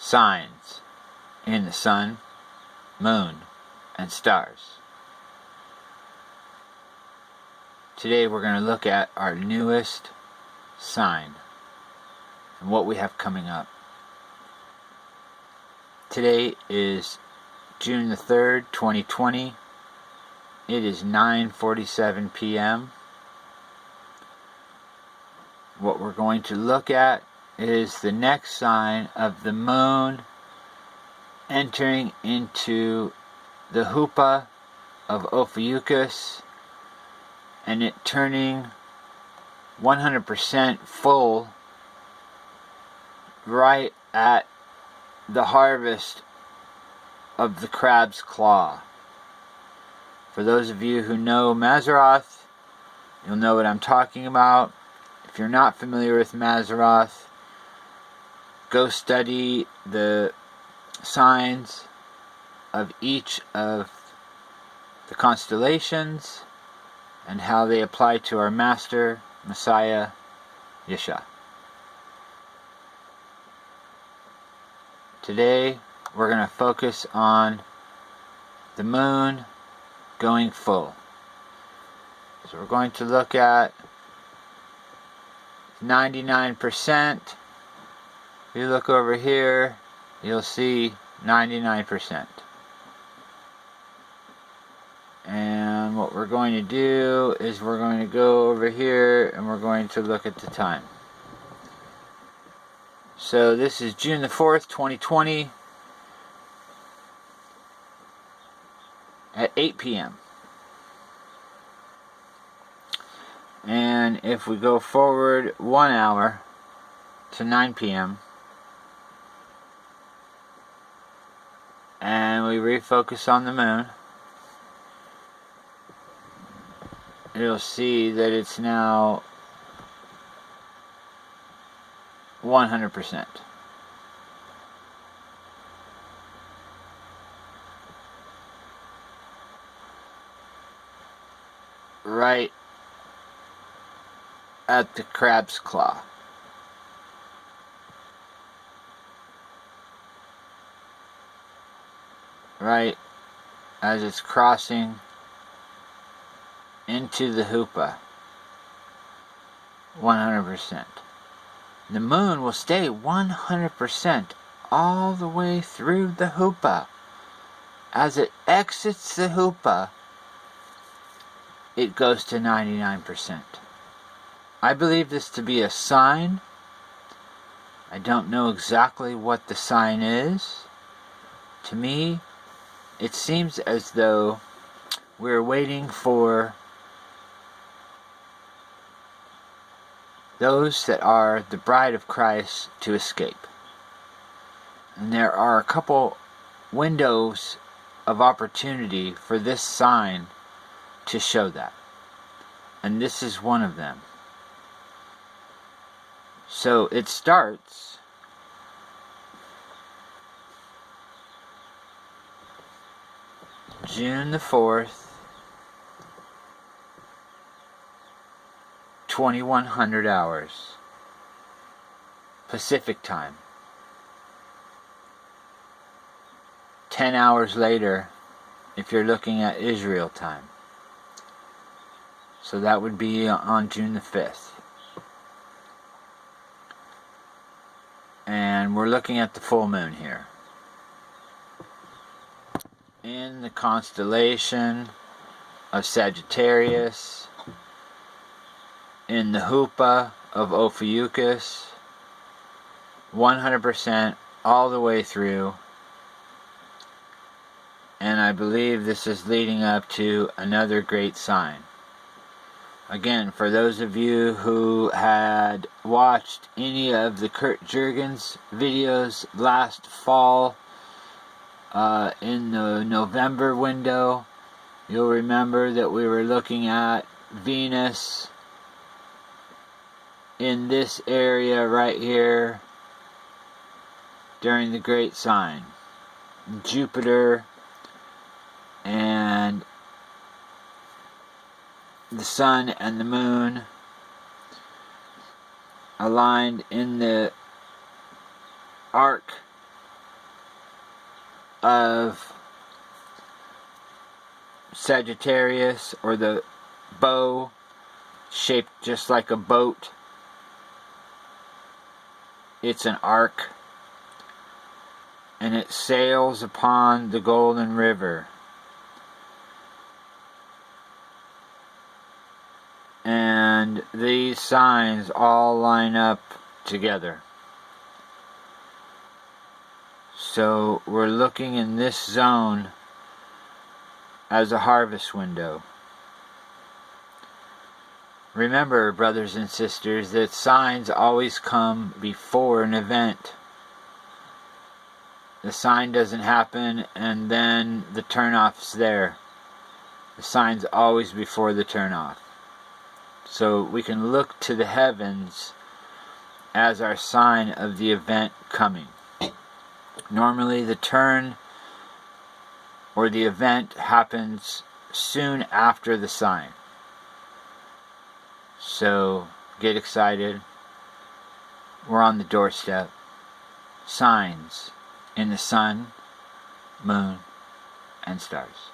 signs in the sun, moon, and stars. Today we're going to look at our newest sign and what we have coming up. Today is June the 3rd, 2020. It is 9:47 p.m. What we're going to look at is the next sign of the moon entering into the huppah of Ophiuchus and it turning 100% full right at the harvest of the crab's claw. For those of you who know Mazzaroth, you'll know what I'm talking about. If you're not familiar with Mazzaroth, go study the signs of each of the constellations and how they apply to our Master, Messiah, Yesha. Today, we're going to focus on the moon going full. So we're going to look at 99%. If you look over here, you'll see 99%. And what we're going to do is we're going to go over here and we're going to look at the time. So this is June the 4th, 2020 at 8 p.m. And if we go forward 1 hour to 9 p.m. and we refocus on the moon, you'll see that it's now 100%. Right at the crab's claw. Right as it's crossing into the huppah. 100%. The moon will stay 100% all the way through the huppah. As it exits the huppah, it goes to 99%. I believe this to be a sign. I don't know exactly what the sign is. To me, it seems as though we're waiting for those that are the bride of Christ to escape. And there are a couple windows of opportunity for this sign to show that. And this is one of them. So it starts June the 4th, 2100 hours Pacific time. 10 hours later if you're looking at Israel time. So that would be on June the 5th. And we're looking at the full moon here. In the constellation of Sagittarius, in the huppah of Ophiuchus, 100% all the way through. And I believe this is leading up to another great sign. Again, for those of you who had watched any of the Kurt Jurgens videos last fall, in the November window, you'll remember that we were looking at Venus in this area right here during the great sign. Jupiter and the sun and the moon aligned in the arc of Sagittarius, or the bow shaped just like a boat. It's an arc, and it sails upon the golden river. And these signs all line up together. So we're looking in this zone as a harvest window. Remember, brothers and sisters, that signs always come before an event. The sign doesn't happen and then the turnoff's there. The sign's always before the turnoff. So we can look to the heavens as our sign of the event coming. Normally the turn or the event happens soon after the sign. So get excited. We're on the doorstep. Signs in the sun, moon, and stars.